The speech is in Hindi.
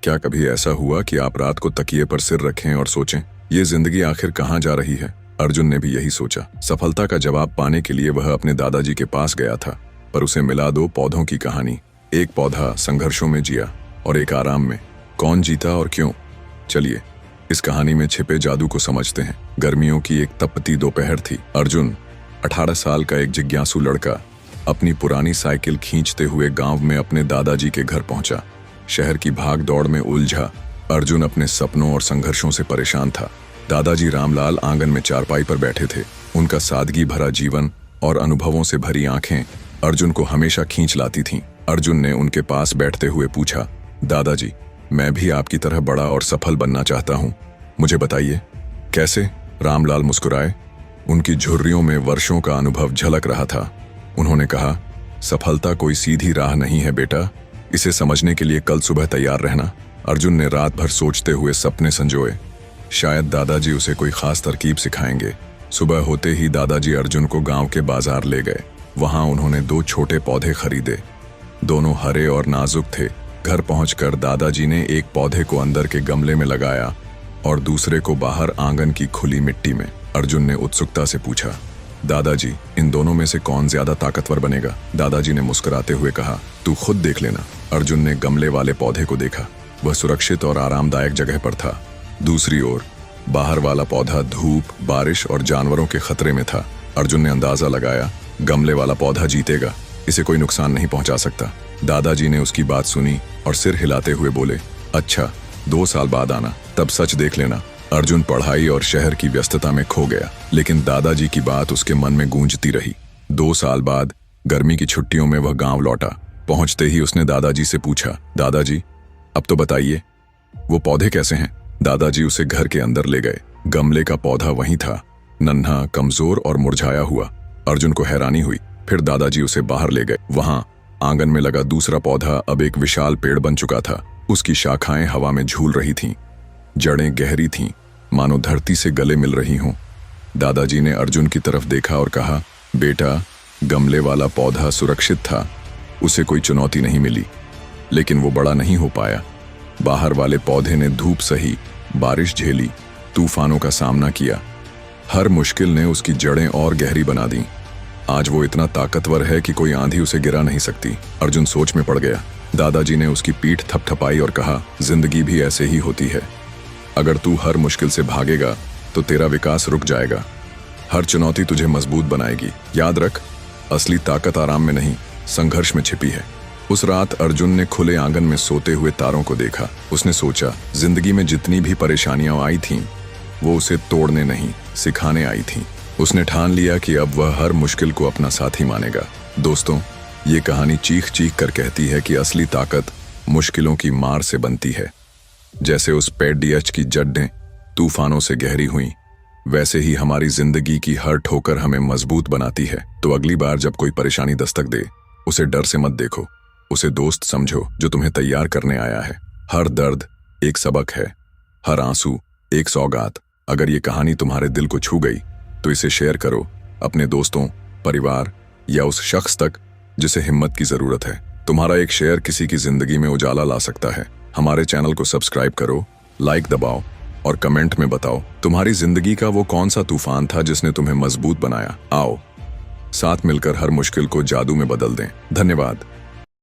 क्या कभी ऐसा हुआ कि आप रात को तकिए पर सिर रखें और सोचें, ये जिंदगी आखिर कहाँ जा रही है? अर्जुन ने भी यही सोचा। सफलता का जवाब पाने के लिए वह अपने दादाजी के पास गया था, पर उसे मिला दो पौधों की कहानी। एक पौधा संघर्षों में जिया और एक आराम में। कौन जीता और क्यों? चलिए इस कहानी में छिपे जादू को समझते हैं। गर्मियों की एक तपती दोपहर थी। अर्जुन 18 साल का एक जिज्ञासु लड़का अपनी पुरानी साइकिल खींचते हुए गांव में अपने दादाजी के घर पहुंचा। शहर की भाग दौड़ में उलझा अर्जुन अपने सपनों और संघर्षों से परेशान था। दादाजी रामलाल आंगन में चारपाई पर बैठे थे। उनका सादगी भरा जीवन और अनुभवों से भरी आंखें अर्जुन को हमेशा खींच लाती थीं। अर्जुन ने उनके पास बैठते हुए पूछा, दादाजी, मैं भी आपकी तरह बड़ा और सफल बनना चाहता हूँ, मुझे बताइए कैसे? रामलाल मुस्कुराए। उनकी झुर्रियों में वर्षों का अनुभव झलक रहा था। उन्होंने कहा, सफलता कोई सीधी राह नहीं है बेटा, इसे समझने के लिए कल सुबह तैयार रहना। अर्जुन ने रात भर सोचते हुए सपने संजोए। शायद दादाजी उसे कोई खास तरकीब सिखाएंगे। सुबह होते ही दादाजी अर्जुन को गांव के बाजार ले गए। वहां उन्होंने 2 छोटे पौधे खरीदे। दोनों हरे और नाजुक थे। घर पहुंचकर दादाजी ने एक पौधे को अंदर के गमले में लगाया और दूसरे को बाहर आंगन की खुली मिट्टी में। अर्जुन ने उत्सुकता से पूछा, दादाजी, इन दोनों में से कौन ज्यादा ताकतवर बनेगा? दादाजी ने मुस्कुराते हुए कहा, तू खुद देख लेना। अर्जुन ने गमले वाले पौधे को देखा। वह सुरक्षित और आरामदायक जगह पर था। दूसरी ओर बाहर वाला पौधा धूप, बारिश और जानवरों के खतरे में था। अर्जुन ने अंदाजा लगाया, गमले वाला पौधा जीतेगा, इसे कोई नुकसान नहीं पहुंचा सकता। दादाजी ने उसकी बात सुनी और सिर हिलाते हुए बोले, अच्छा, 2 साल बाद आना, तब सच देख लेना। अर्जुन पढ़ाई और शहर की व्यस्तता में खो गया, लेकिन दादाजी की बात उसके मन में गूंजती रही। 2 साल बाद गर्मी की छुट्टियों में वह गांव लौटा। पहुंचते ही उसने दादाजी से पूछा, दादाजी, अब तो बताइए, वो पौधे कैसे हैं? दादाजी उसे घर के अंदर ले गए। गमले का पौधा वहीं था, नन्हा, कमजोर और मुरझाया हुआ। अर्जुन को हैरानी हुई। फिर दादाजी उसे बाहर ले गए। वहां आंगन में लगा दूसरा पौधा अब एक विशाल पेड़ बन चुका था। उसकी शाखाएं हवा में झूल रही थीं, जड़ें गहरी थीं, मानो धरती से गले मिल रही हों। दादाजी ने अर्जुन की तरफ देखा और कहा, बेटा, गमले वाला पौधा सुरक्षित था, उसे कोई चुनौती नहीं मिली, लेकिन वो बड़ा नहीं हो पाया। बाहर वाले पौधे ने धूप सही, बारिश झेली, तूफानों का सामना किया। हर मुश्किल ने उसकी जड़ें और गहरी बना दी। आज वो इतना ताकतवर है कि कोई आंधी उसे गिरा नहीं सकती। अर्जुन सोच में पड़ गया। दादाजी ने उसकी पीठ थपथपाई और कहा, जिंदगी भी ऐसे ही होती है। अगर तू हर मुश्किल से भागेगा तो तेरा विकास रुक जाएगा। हर चुनौती तुझे मजबूत बनाएगी। याद रख, असली ताकत आराम में नहीं, संघर्ष में छिपी है। उस रात अर्जुन ने खुले आंगन में सोते हुए तारों को देखा। उसने सोचा, जिंदगी में जितनी भी परेशानियां आई थीं, वो उसे तोड़ने नहीं, सिखाने आई थीं। उसने ठान लिया कि अब वह हर मुश्किल को अपना साथी मानेगा। दोस्तों, ये कहानी चीख चीख कर कहती है कि असली ताकत मुश्किलों की मार से बनती है। जैसे उस पेड़ डीएच की जड़ें तूफानों से गहरी हुई, वैसे ही हमारी जिंदगी की हर ठोकर हमें मजबूत बनाती है। तो अगली बार जब कोई परेशानी दस्तक दे, उसे डर से मत देखो, उसे दोस्त समझो जो तुम्हें तैयार करने आया है। हर दर्द एक सबक है, हर आंसू एक सौगात। अगर ये कहानी तुम्हारे दिल को छू गई तो इसे शेयर करो अपने दोस्तों, परिवार या उस शख्स तक जिसे हिम्मत की जरूरत है। तुम्हारा एक शेयर किसी की जिंदगी में उजाला ला सकता है। हमारे चैनल को सब्सक्राइब करो, लाइक दबाओ और कमेंट में बताओ तुम्हारी जिंदगी का वो कौन सा तूफान था जिसने तुम्हें मजबूत बनाया। आओ साथ मिलकर हर मुश्किल को जादू में बदल दें। धन्यवाद।